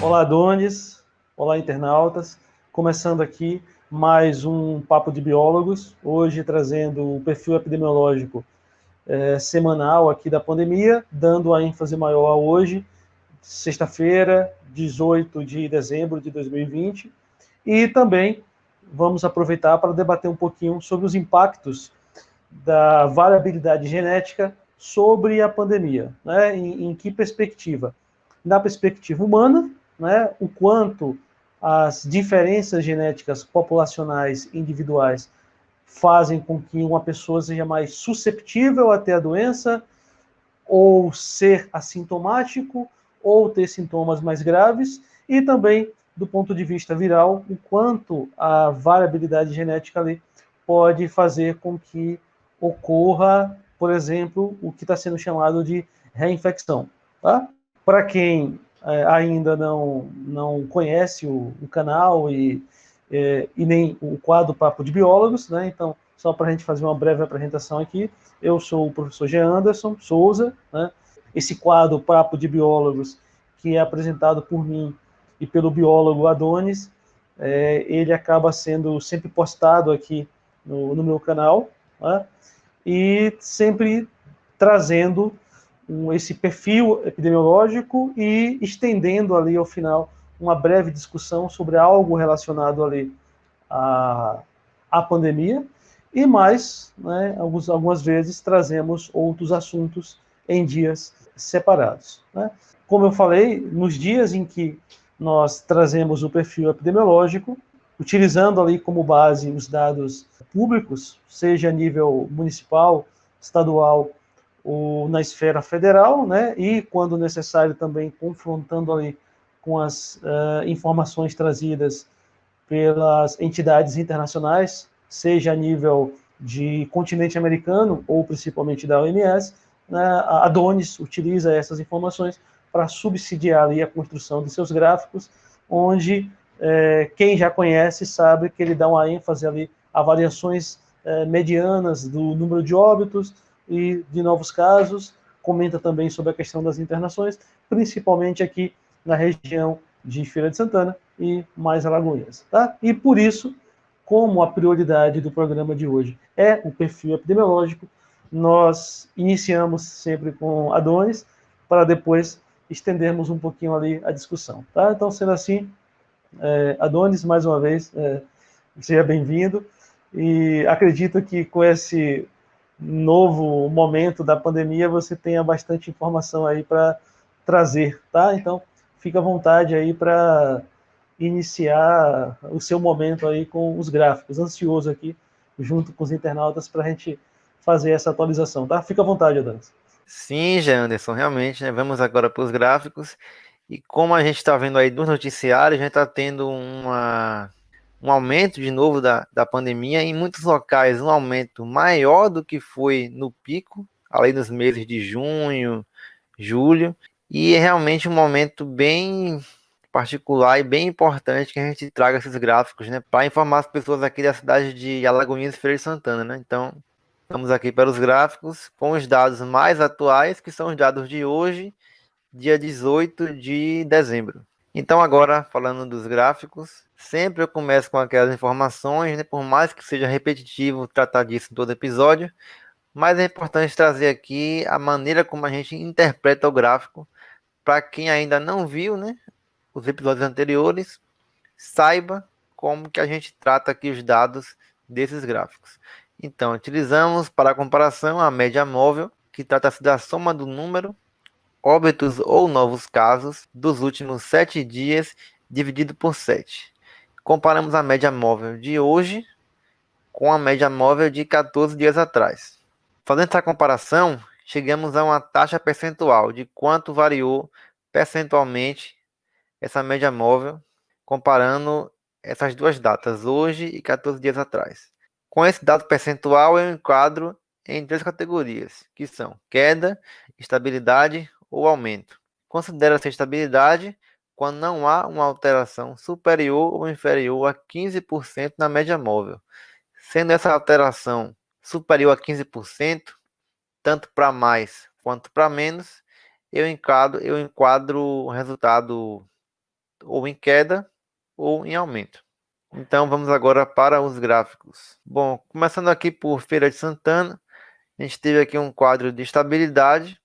Olá, Donis. Olá, internautas. Começando aqui mais um Papo de Biólogos, hoje trazendo o perfil epidemiológico semanal aqui da pandemia, dando a ênfase maior a hoje, sexta-feira, 18 de dezembro de 2020, e também vamos aproveitar para debater um pouquinho sobre os impactos da variabilidade genética sobre a pandemia, né? Em que perspectiva? Na perspectiva humana, né? O quanto as diferenças genéticas populacionais individuais fazem com que uma pessoa seja mais susceptível a ter a doença, ou ser assintomático, ou ter sintomas mais graves, e também do ponto de vista viral, o quanto a variabilidade genética ali pode fazer com que ocorra, por exemplo, o que está sendo chamado de reinfecção. Tá? Para quem ainda não conhece o canal e nem o quadro Papo de Biólogos, né? Então, só para a gente fazer uma breve apresentação aqui, eu sou o professor Jean Anderson Souza, né? Esse quadro Papo de Biólogos, que é apresentado por mim e pelo biólogo Adonis, ele acaba sendo sempre postado aqui no meu canal, né? E sempre trazendo esse perfil epidemiológico e estendendo ali ao final uma breve discussão sobre algo relacionado ali à pandemia, e mais, né, algumas vezes trazemos outros assuntos em dias separados. Né? Como eu falei, nos dias em que nós trazemos o perfil epidemiológico, utilizando ali como base os dados públicos, seja a nível municipal, estadual ou na esfera federal, né? E quando necessário também confrontando ali com as informações trazidas pelas entidades internacionais, seja a nível de continente americano ou principalmente da OMS, né? A Adonis utiliza essas informações para subsidiar ali a construção de seus gráficos, onde quem já conhece sabe que ele dá uma ênfase ali a variações medianas do número de óbitos e de novos casos, comenta também sobre a questão das internações, principalmente aqui na região de Feira de Santana e mais Alagoinhas. Tá? E por isso, como a prioridade do programa de hoje é o perfil epidemiológico, nós iniciamos sempre com Adonis, para depois estendermos um pouquinho ali a discussão. Tá? Então, sendo assim, Adonis, mais uma vez, seja bem-vindo, e acredito que com esse novo momento da pandemia você tenha bastante informação aí para trazer, tá? Então, fica à vontade aí para iniciar o seu momento aí com os gráficos. Ansioso aqui, junto com os internautas, para a gente fazer essa atualização, tá? Fica à vontade, Adonis. Sim, Janderson, realmente, né? Vamos agora para os gráficos. E como a gente está vendo aí dos noticiários, a gente está tendo um aumento de novo da pandemia. Em muitos locais, um aumento maior do que foi no pico, além dos meses de junho, julho. E é realmente um momento bem particular e bem importante que a gente traga esses gráficos, né? Para informar as pessoas aqui da cidade de Alagoinhas e Feira de Santana, né? Então, vamos aqui para os gráficos com os dados mais atuais, que são os dados de hoje, dia 18 de dezembro. Então, agora, falando dos gráficos, sempre eu começo com aquelas informações, né? Por mais que seja repetitivo tratar disso em todo episódio, mas é importante trazer aqui a maneira como a gente interpreta o gráfico, para quem ainda não viu, né? Os episódios anteriores, saiba como que a gente trata aqui os dados desses gráficos. Então, utilizamos para comparação a média móvel, que trata-se da soma do número, óbitos ou novos casos dos últimos 7 dias dividido por 7. Comparamos a média móvel de hoje com a média móvel de 14 dias atrás. Fazendo essa comparação, chegamos a uma taxa percentual de quanto variou percentualmente essa média móvel, comparando essas duas datas, hoje e 14 dias atrás. Com esse dado percentual, eu enquadro em três categorias, que são queda, estabilidade ou aumento. Considera-se estabilidade quando não há uma alteração superior ou inferior a 15% na média móvel. Sendo essa alteração superior a 15%, tanto para mais quanto para menos, eu enquadro o resultado ou em queda ou em aumento. Então vamos agora para os gráficos. Bom, começando aqui por Feira de Santana, a gente teve aqui um quadro de estabilidade.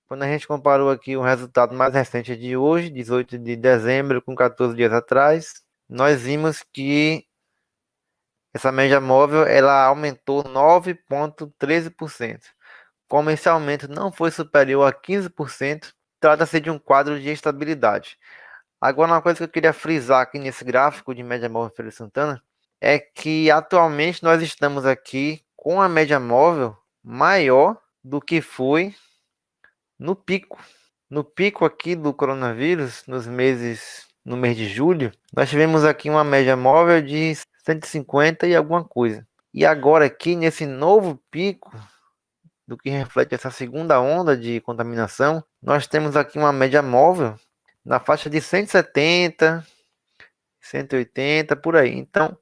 Quando a gente comparou aqui o resultado mais recente de hoje, 18 de dezembro, com 14 dias atrás, nós vimos que essa média móvel ela aumentou 9,13%. Como esse aumento não foi superior a 15%, trata-se de um quadro de estabilidade. Agora, uma coisa que eu queria frisar aqui nesse gráfico de média móvel Feira de Santana é que atualmente nós estamos aqui com a média móvel maior do que foi no pico. No pico aqui do coronavírus, no mês de julho, nós tivemos aqui uma média móvel de 150 e alguma coisa. E agora aqui nesse novo pico, do que reflete essa segunda onda de contaminação, nós temos aqui uma média móvel na faixa de 170, 180 por aí. Então,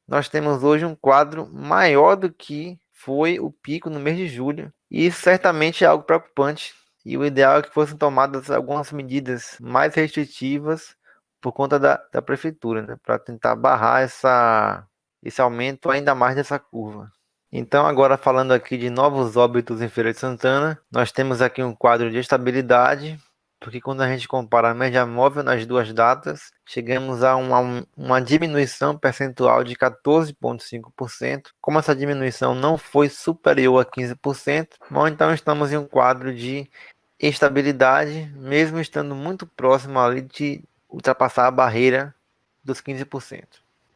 nós temos hoje um quadro maior do que foi o pico no mês de julho. E isso certamente é algo preocupante. E o ideal é que fossem tomadas algumas medidas mais restritivas por conta da prefeitura, né? Para tentar barrar esse aumento ainda mais dessa curva. Então, agora falando aqui de novos óbitos em Feira de Santana, nós temos aqui um quadro de estabilidade, porque quando a gente compara a média móvel nas duas datas, chegamos a uma diminuição percentual de 14,5%. Como essa diminuição não foi superior a 15%, bom, então estamos em um quadro de estabilidade, mesmo estando muito próximo ali de ultrapassar a barreira dos 15%.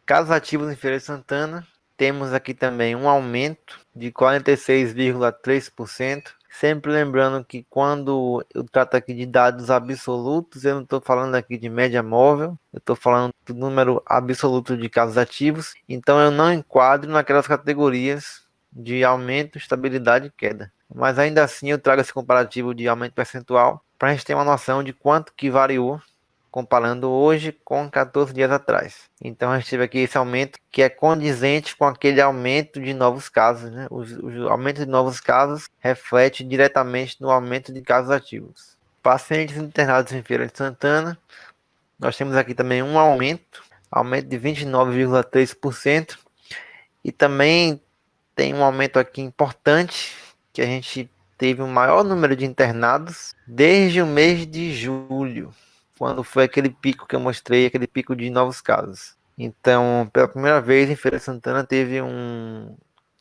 Casos ativos em Feira de Santana, temos aqui também um aumento de 46,3%. Sempre lembrando que quando eu trato aqui de dados absolutos, eu não estou falando aqui de média móvel, eu estou falando do número absoluto de casos ativos. Então eu não enquadro naquelas categorias de aumento, estabilidade e queda. Mas ainda assim eu trago esse comparativo de aumento percentual para a gente ter uma noção de quanto que variou comparando hoje com 14 dias atrás. Então a gente teve aqui esse aumento que é condizente com aquele aumento de novos casos, né? O aumento de novos casos reflete diretamente no aumento de casos ativos. Pacientes internados em Feira de Santana, nós temos aqui também um aumento de 29,3%, e também tem um aumento aqui importante, que a gente teve o maior número de internados desde o mês de julho, quando foi aquele pico que eu mostrei, aquele pico de novos casos. Então, pela primeira vez em Feira de Santana teve um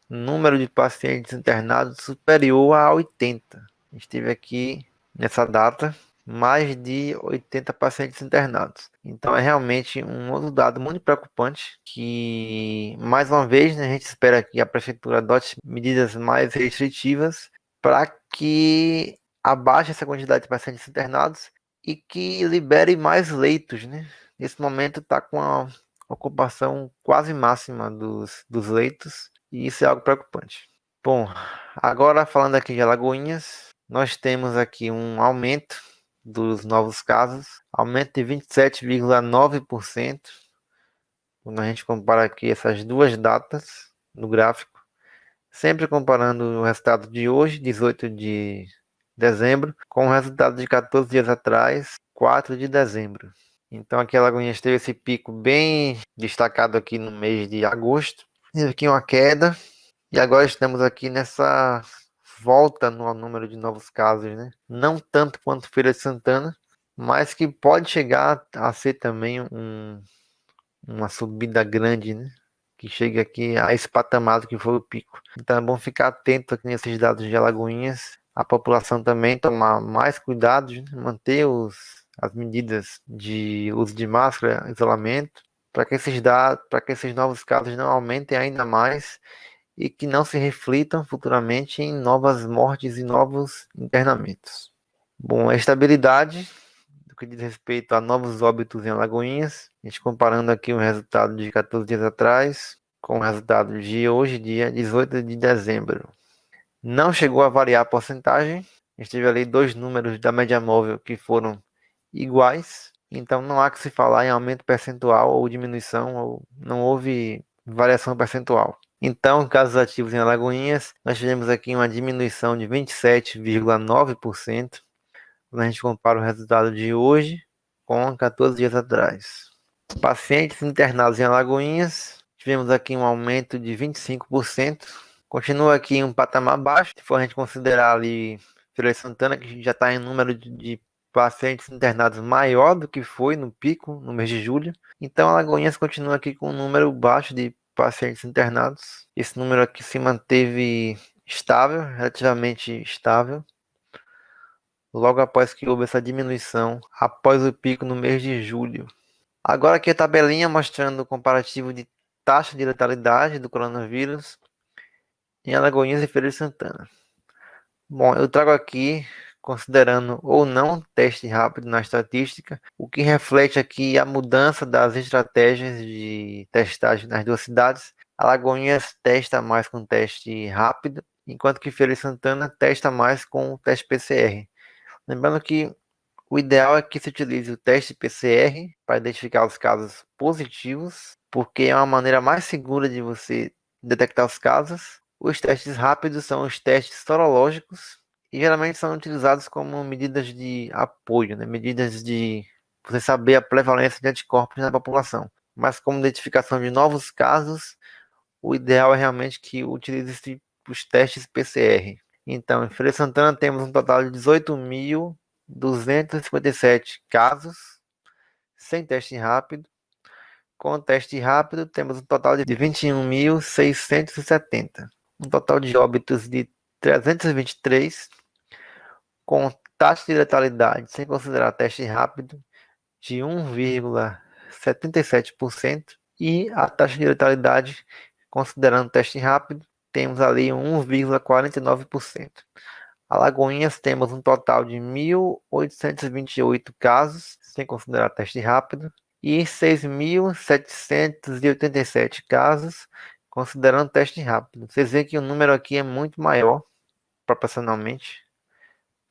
número de pacientes internados superior a 80. A gente teve aqui, nessa data, mais de 80 pacientes internados. Então é realmente um outro dado muito preocupante que, mais uma vez, né, a gente espera que a prefeitura adote medidas mais restritivas para que abaixe essa quantidade de pacientes internados e que libere mais leitos, né? Nesse momento está com a ocupação quase máxima dos leitos e isso é algo preocupante. Bom, agora falando aqui de Alagoinhas, nós temos aqui um aumento dos novos casos, aumento de 27,9%, quando a gente compara aqui essas duas datas no gráfico, sempre comparando o resultado de hoje, 18 de dezembro, com o resultado de 14 dias atrás, 4 de dezembro. Então aqui a Alagoinhas teve esse pico bem destacado aqui no mês de agosto, teve aqui uma queda, e agora estamos aqui nessa volta no número de novos casos, né? Não tanto quanto Feira de Santana, mas que pode chegar a ser também uma subida grande, né? Que chegue aqui a esse patamar que foi o pico. Então é bom ficar atento aqui nesses dados de Alagoinhas. A população também tomar mais cuidados, né? Manter as medidas de uso de máscara, isolamento, para que esses novos casos não aumentem ainda mais e que não se reflitam futuramente em novas mortes e novos internamentos. Bom, a estabilidade do que diz respeito a novos óbitos em Alagoinhas, a gente comparando aqui o resultado de 14 dias atrás com o resultado de hoje, dia 18 de dezembro. Não chegou a variar a porcentagem, a gente teve ali dois números da média móvel que foram iguais, então não há que se falar em aumento percentual ou diminuição, ou não houve variação percentual. Então, casos ativos em Alagoinhas, nós tivemos aqui uma diminuição de 27,9%. Quando a gente compara o resultado de hoje com 14 dias atrás. Pacientes internados em Alagoinhas, tivemos aqui um aumento de 25%. Continua aqui um patamar baixo, se for a gente considerar ali Feira de Santana, que já está em número de pacientes internados maior do que foi no pico, no mês de julho. Então, Alagoinhas continua aqui com um número baixo de pacientes internados. Esse número aqui se manteve estável, relativamente estável, logo após que houve essa diminuição após o pico no mês de julho. Agora aqui a tabelinha mostrando o comparativo de taxa de letalidade do coronavírus em Alagoinhas e Feira de Santana. Bom, eu trago aqui, considerando ou não teste rápido na estatística, o que reflete aqui a mudança das estratégias de testagem nas duas cidades. Alagoinhas testa mais com teste rápido, enquanto que Feira de Santana testa mais com o teste PCR. Lembrando que o ideal é que se utilize o teste PCR para identificar os casos positivos, porque é uma maneira mais segura de você detectar os casos. Os testes rápidos são os testes sorológicos e geralmente são utilizados como medidas de apoio, né? Medidas de você saber a prevalência de anticorpos na população. Mas como identificação de novos casos, o ideal é realmente que utilize os testes PCR. Então, em Feira de Santana temos um total de 18.257 casos sem teste rápido. Com o teste rápido, temos um total de 21.670. Um total de óbitos de 323, com taxa de letalidade, sem considerar teste rápido, de 1,77%. E a taxa de letalidade, considerando teste rápido, temos ali 1,49%. Alagoinhas temos um total de 1.828 casos, sem considerar teste rápido, e 6.787 casos, considerando teste rápido. Vocês veem que o número aqui é muito maior, proporcionalmente,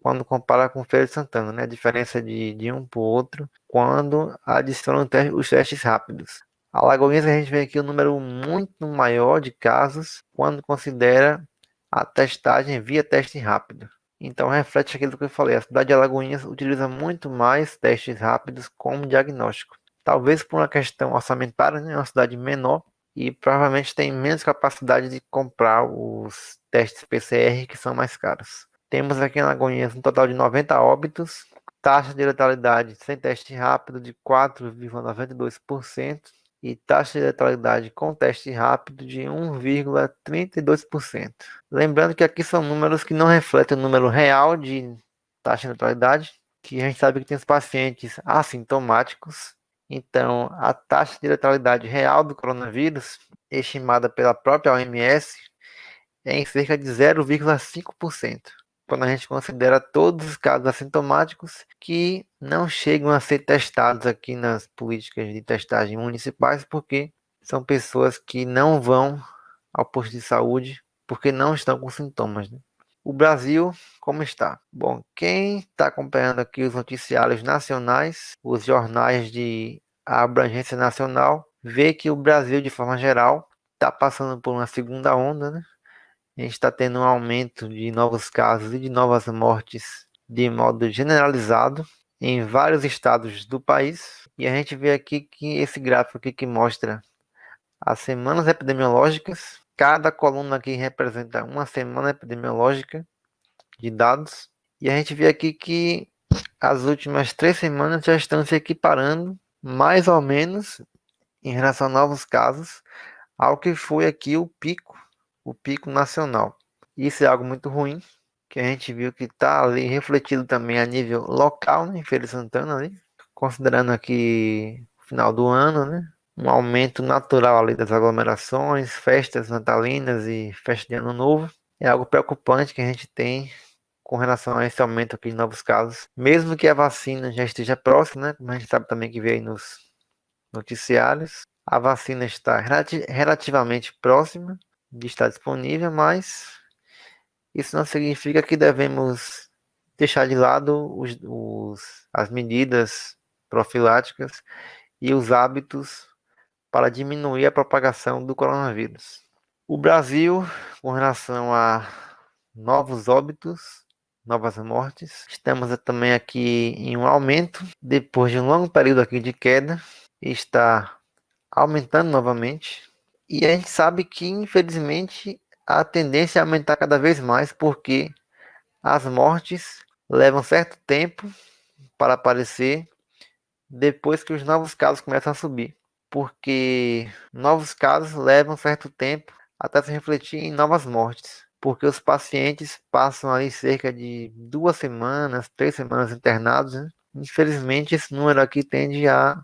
quando compara com Feira de Santana, né? A diferença de um para o outro, quando adiciona os testes rápidos. Alagoinhas a gente vê aqui um número muito maior de casos, quando considera a testagem via teste rápido. Então reflete aquilo que eu falei, a cidade de Alagoinhas utiliza muito mais testes rápidos como diagnóstico. Talvez por uma questão orçamentária, né? É uma cidade menor e provavelmente tem menos capacidade de comprar os testes PCR que são mais caros. Temos aqui em Alagoinhas um total de 90 óbitos, taxa de letalidade sem teste rápido de 4,92%. E taxa de letalidade com teste rápido de 1,32%. Lembrando que aqui são números que não refletem o número real de taxa de letalidade, que a gente sabe que tem os pacientes assintomáticos. Então, a taxa de letalidade real do coronavírus, estimada pela própria OMS, é em cerca de 0,5%. Quando a gente considera todos os casos assintomáticos que não chegam a ser testados aqui nas políticas de testagem municipais, porque são pessoas que não vão ao posto de saúde porque não estão com sintomas, né? O Brasil, como está? Bom, quem está acompanhando aqui os noticiários nacionais, os jornais de abrangência nacional, vê que o Brasil, de forma geral, está passando por uma segunda onda, né? A gente está tendo um aumento de novos casos e de novas mortes de modo generalizado em vários estados do país. E a gente vê aqui que esse gráfico aqui que mostra as semanas epidemiológicas. Cada coluna aqui representa uma semana epidemiológica de dados. E a gente vê aqui que as últimas 3 semanas já estão se equiparando, mais ou menos, em relação a novos casos, ao que foi aqui o pico nacional. Isso é algo muito ruim, que a gente viu que está ali refletido também a nível local, né, em Feira de Santana, ali, considerando aqui o final do ano, né, um aumento natural ali das aglomerações, festas natalinas e festa de ano novo. É algo preocupante que a gente tem com relação a esse aumento aqui de novos casos, mesmo que a vacina já esteja próxima, né, como a gente sabe também que veio aí nos noticiários, a vacina está relativamente próxima de estar disponível, mas isso não significa que devemos deixar de lado as medidas profiláticas e os hábitos para diminuir a propagação do coronavírus. O Brasil, com relação a novos óbitos, novas mortes. Estamos também aqui em um aumento, depois de um longo período aqui de queda, está aumentando novamente. E a gente sabe que, infelizmente, a tendência é aumentar cada vez mais, porque as mortes levam certo tempo para aparecer depois que os novos casos começam a subir. Porque novos casos levam certo tempo até se refletir em novas mortes. Porque os pacientes passam ali cerca de 2 semanas, 3 semanas internados, né? Infelizmente, esse número aqui tende a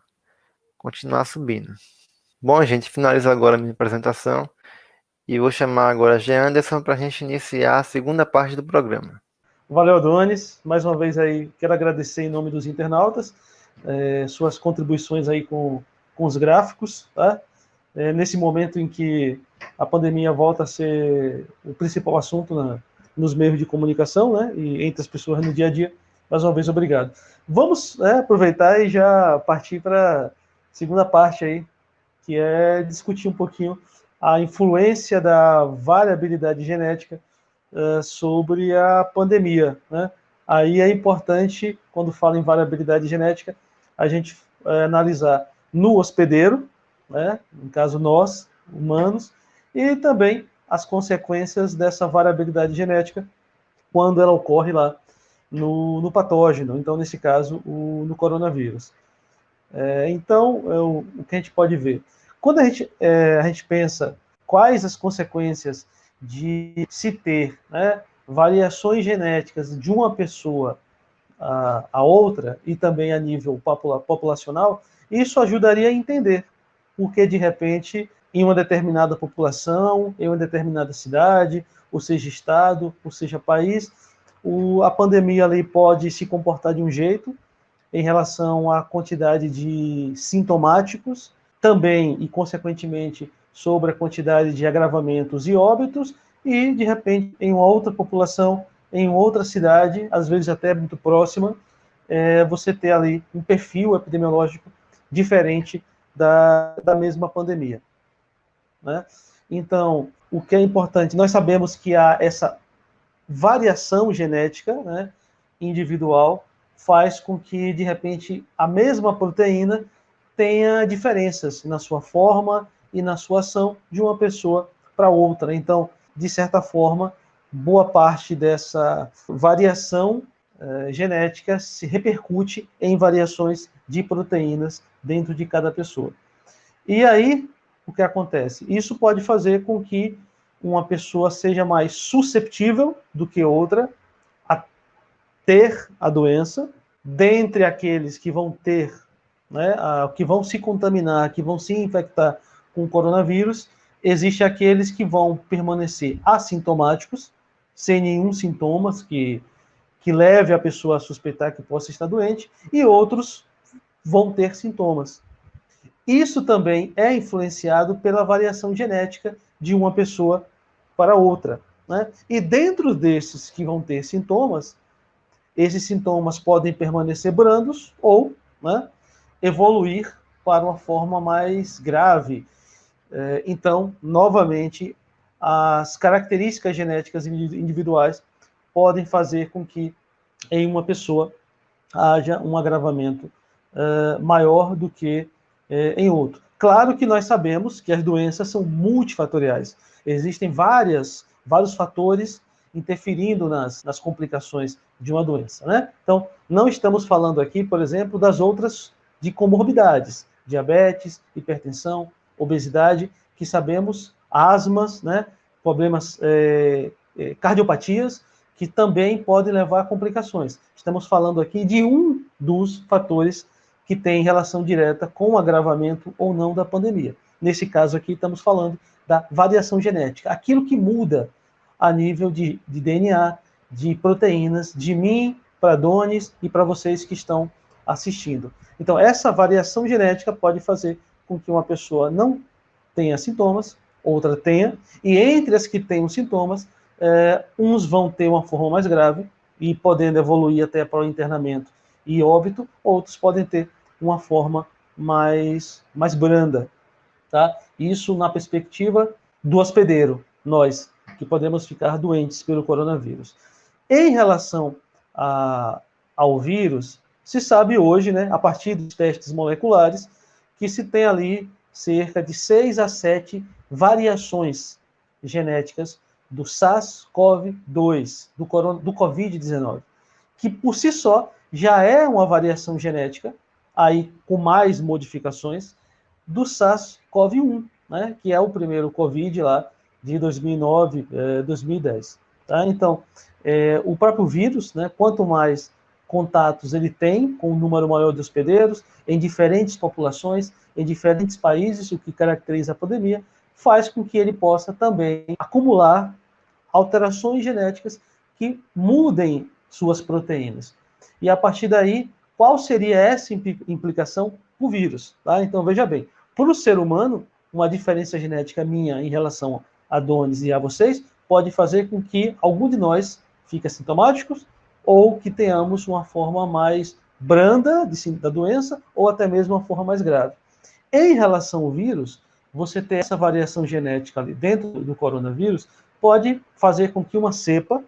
continuar subindo. Bom, a gente finaliza agora a minha apresentação e vou chamar agora a Jean Anderson para a gente iniciar a segunda parte do programa. Valeu, Adonis. Mais uma vez aí, quero agradecer em nome dos internautas, suas contribuições aí com os gráficos, tá? Nesse momento em que a pandemia volta a ser o principal assunto nos meios de comunicação, né? E entre as pessoas no dia a dia. Mais uma vez, obrigado. Vamos aproveitar e já partir para a segunda parte aí, que é discutir um pouquinho a influência da variabilidade genética sobre a pandemia, né? Aí é importante, quando fala em variabilidade genética, a gente analisar no hospedeiro, né? No caso nós, humanos, e também as consequências dessa variabilidade genética quando ela ocorre lá no patógeno, então nesse caso no coronavírus. Então, o que a gente pode ver? Quando a gente pensa quais as consequências de se ter, né, variações genéticas de uma pessoa a outra, e também a nível populacional, isso ajudaria a entender porque, de repente, em uma determinada população, em uma determinada cidade, ou seja, estado, ou seja, país, a pandemia ali pode se comportar de um jeito, em relação à quantidade de sintomáticos, também e consequentemente sobre a quantidade de agravamentos e óbitos, e de repente em uma outra população, em outra cidade, às vezes até muito próxima, você ter ali um perfil epidemiológico diferente da mesma pandemia, né? Então, o que é importante, nós sabemos que há essa variação genética, né, individual, faz com que, de repente, a mesma proteína tenha diferenças na sua forma e na sua ação de uma pessoa para outra. Então, de certa forma, boa parte dessa variação genética se repercute em variações de proteínas dentro de cada pessoa. E aí, o que acontece? Isso pode fazer com que uma pessoa seja mais susceptível do que outra a ter a doença. Dentre aqueles que vão ter, né, que vão se contaminar, que vão se infectar com o coronavírus, existe aqueles que vão permanecer assintomáticos, sem nenhum sintomas que leve a pessoa a suspeitar que possa estar doente, e outros vão ter sintomas. Isso também é influenciado pela variação genética de uma pessoa para outra, né? E dentro desses que vão ter sintomas, esses sintomas podem permanecer brandos ou, né, evoluir para uma forma mais grave. Então, novamente, as características genéticas individuais podem fazer com que em uma pessoa haja um agravamento maior do que em outro. Claro que nós sabemos que as doenças são multifatoriais. Existem vários fatores interferindo nas complicações de uma doença, né? Então, não estamos falando aqui, por exemplo, das outras de comorbidades, diabetes, hipertensão, obesidade, que sabemos, asmas, né? Problemas, cardiopatias, que também podem levar a complicações. Estamos falando aqui de um dos fatores que tem relação direta com o agravamento ou não da pandemia. Nesse caso aqui, estamos falando da variação genética, aquilo que muda a nível de DNA, de proteínas, de mim para Adonis e para vocês que estão assistindo. Então, essa variação genética pode fazer com que uma pessoa não tenha sintomas, outra tenha, e entre as que têm os sintomas, uns vão ter uma forma mais grave e podendo evoluir até para o internamento e óbito, outros podem ter uma forma mais branda, tá? Isso na perspectiva do hospedeiro, nós, que podemos ficar doentes pelo coronavírus. Em relação ao vírus, se sabe hoje, né, a partir dos testes moleculares, que se tem ali cerca de 6 a 7 variações genéticas do SARS-CoV-2, do Covid-19, que por si só já é uma variação genética, aí com mais modificações, do SARS-CoV-1, né, que é o primeiro Covid lá de 2009, 2010. Tá? Então, o próprio vírus, né, quanto mais contatos ele tem com um número maior de hospedeiros, em diferentes populações, em diferentes países, o que caracteriza a pandemia, faz com que ele possa também acumular alterações genéticas que mudem suas proteínas. E a partir daí, qual seria essa implicação para o vírus? Tá? Então, veja bem, para o ser humano, uma diferença genética minha em relação a Donis e a vocês pode fazer com que algum de nós fique assintomáticos ou que tenhamos uma forma mais branda da doença ou até mesmo uma forma mais grave. Em relação ao vírus, você ter essa variação genética ali dentro do coronavírus pode fazer com que uma cepa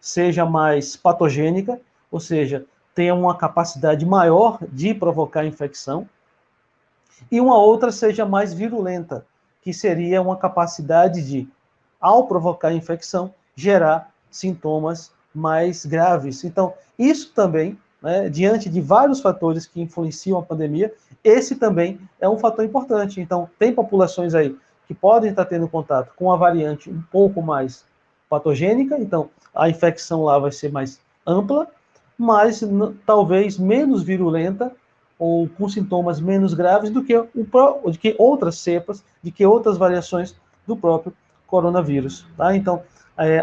seja mais patogênica, ou seja, tenha uma capacidade maior de provocar infecção, e uma outra seja mais virulenta, que seria uma capacidade de, ao provocar infecção, gerar sintomas mais graves. Então, isso também, né, diante de vários fatores que influenciam a pandemia, esse também é um fator importante. Então, tem populações aí que podem estar tendo contato com a variante um pouco mais patogênica, então a infecção lá vai ser mais ampla, mas talvez menos virulenta ou com sintomas menos graves do que outras cepas, de que outras variações do próprio coronavírus. Tá? Então,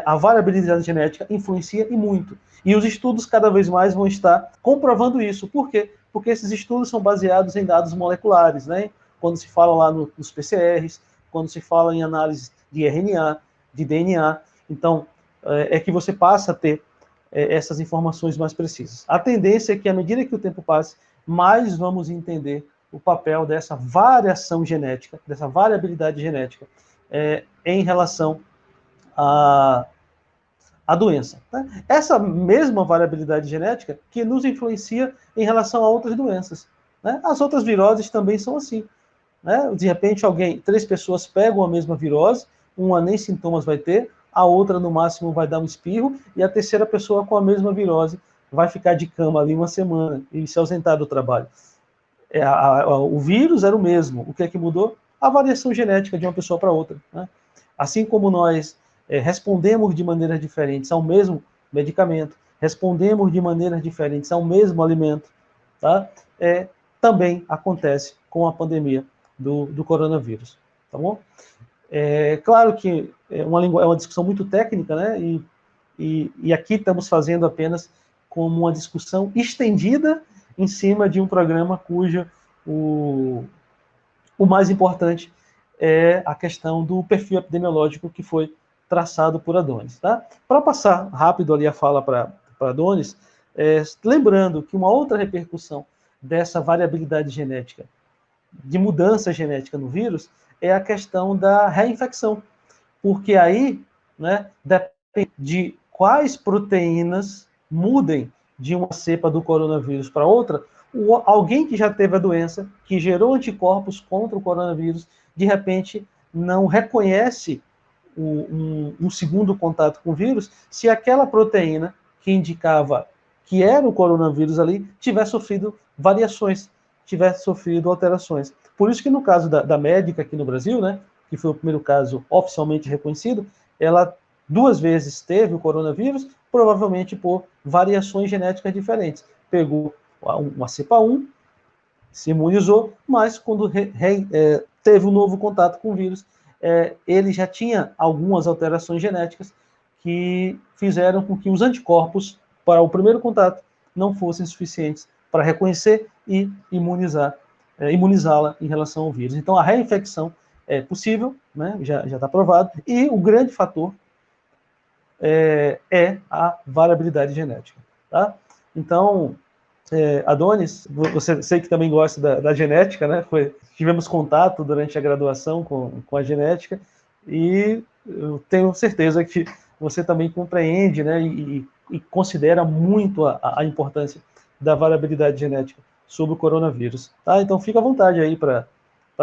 a variabilidade genética influencia e muito. E os estudos cada vez mais vão estar comprovando isso. Por quê? Porque esses estudos são baseados em dados moleculares, né? Quando se fala lá nos PCRs, quando se fala em análise de RNA, de DNA. Então, é que você passa a ter essas informações mais precisas. A tendência é que, à medida que o tempo passe, mais vamos entender o papel dessa variação genética, dessa variabilidade genética, em relação à doença. Né? Essa mesma variabilidade genética que nos influencia em relação a outras doenças. Né? As outras viroses também são assim. Né? De repente, 3 pessoas pegam a mesma virose, uma nem sintomas vai ter, a outra, no máximo, vai dar um espirro, e a terceira pessoa com a mesma virose vai ficar de cama ali uma semana e se ausentar do trabalho. O vírus era o mesmo. O que é que mudou? A variação genética de uma pessoa para outra. Né? Assim como nós respondemos de maneiras diferentes ao mesmo medicamento, respondemos de maneiras diferentes ao mesmo alimento, tá? Também acontece com a pandemia do coronavírus. Tá bom? Claro que é uma discussão muito técnica, né? E aqui estamos fazendo apenas como uma discussão estendida em cima de um programa cujo o mais importante é a questão do perfil epidemiológico que foi traçado por Adonis. Tá? Para passar rápido ali a fala para Adonis, lembrando que uma outra repercussão dessa variabilidade genética, de mudança genética no vírus, é a questão da reinfecção. Porque aí, né, depende de quais proteínas mudem de uma cepa do coronavírus para outra, alguém que já teve a doença, que gerou anticorpos contra o coronavírus, de repente não reconhece um segundo contato com o vírus, se aquela proteína que indicava que era o coronavírus ali, tiver sofrido variações, tiver sofrido alterações. Por isso que no caso da médica aqui no Brasil, né, que foi o primeiro caso oficialmente reconhecido, ela 2 vezes teve o coronavírus, provavelmente por variações genéticas diferentes. Pegou uma cepa 1, se imunizou, mas quando teve um novo contato com o vírus, ele já tinha algumas alterações genéticas que fizeram com que os anticorpos para o primeiro contato não fossem suficientes para reconhecer e imunizá-la em relação ao vírus. Então, a reinfecção é possível, né? Já está provado, e o grande fator é a variabilidade genética. Tá? Então, Adonis, você sei que também gosta da genética, né? Tivemos contato durante a graduação com a genética, e eu tenho certeza que você também compreende, né, e considera muito a importância da variabilidade genética sobre o coronavírus. Tá? Então fica à vontade aí para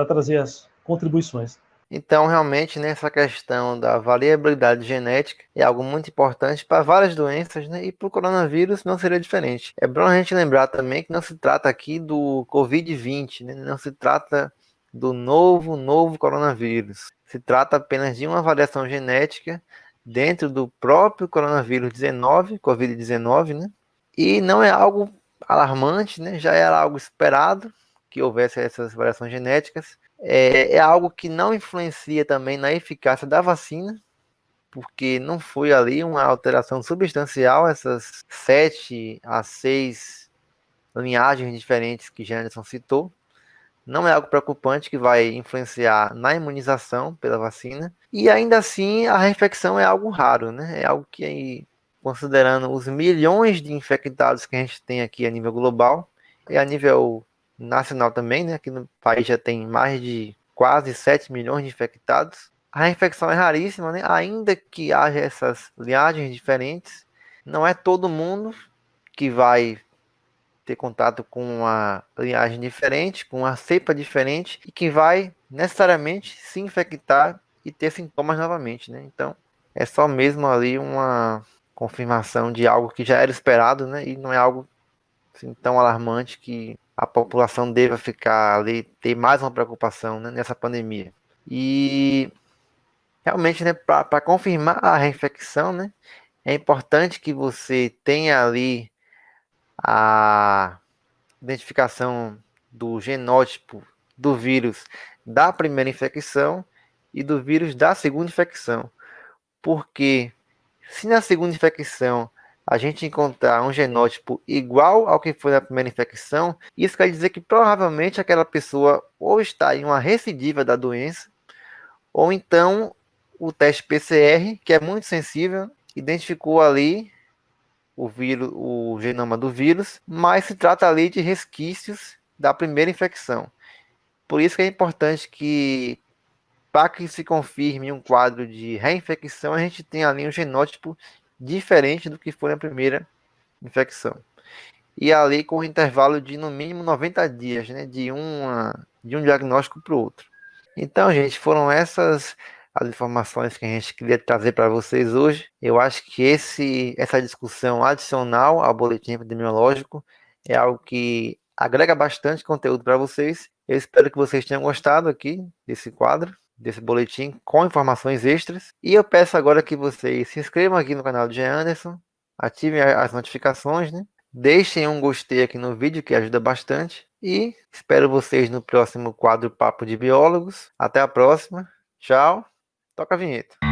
trazer as contribuições. Então, realmente, né, essa questão da variabilidade genética é algo muito importante para várias doenças, né, e para o coronavírus não seria diferente. É bom a gente lembrar também que não se trata aqui do Covid-20, né, não se trata do novo coronavírus. Se trata apenas de uma variação genética dentro do próprio coronavírus 19, Covid-19, né, e não é algo alarmante, né, já era algo esperado que houvesse essas variações genéticas. É algo que não influencia também na eficácia da vacina, porque não foi ali uma alteração substancial, essas 7 a 6 linhagens diferentes que Janderson citou. Não é algo preocupante que vai influenciar na imunização pela vacina. E ainda assim, a reinfecção é algo raro, né? É algo que, considerando os milhões de infectados que a gente tem aqui a nível global, e a nível nacional também, né? Aqui no país já tem mais de quase 7 milhões de infectados. A infecção é raríssima, né? Ainda que haja essas linhagens diferentes, não é todo mundo que vai ter contato com uma linhagem diferente, com uma cepa diferente e que vai necessariamente se infectar e ter sintomas novamente, né? Então, é só mesmo ali uma confirmação de algo que já era esperado, né? E não é algo assim, tão alarmante que a população deva ficar ali, ter mais uma preocupação, né, nessa pandemia. E realmente, né, para confirmar a reinfecção, né, é importante que você tenha ali a identificação do genótipo do vírus da primeira infecção e do vírus da segunda infecção. Porque se na segunda infecção a gente encontrar um genótipo igual ao que foi na primeira infecção, isso quer dizer que provavelmente aquela pessoa ou está em uma recidiva da doença, ou então o teste PCR, que é muito sensível, identificou ali o vírus, o genoma do vírus, mas se trata ali de resquícios da primeira infecção. Por isso que é importante que, para que se confirme um quadro de reinfecção, a gente tem ali um genótipo diferente do que foi na primeira infecção. E ali com um intervalo de no mínimo 90 dias, né, de um diagnóstico para o outro. Então, gente, foram essas as informações que a gente queria trazer para vocês hoje. Eu acho que essa discussão adicional ao boletim epidemiológico é algo que agrega bastante conteúdo para vocês. Eu espero que vocês tenham gostado aqui desse quadro, desse boletim com informações extras. E eu peço agora que vocês se inscrevam aqui no canal de Jean Anderson, ativem as notificações, né? Deixem um gostei aqui no vídeo que ajuda bastante. E espero vocês no próximo quadro Papo de Biólogos. Até a próxima. Tchau. Toca a vinheta.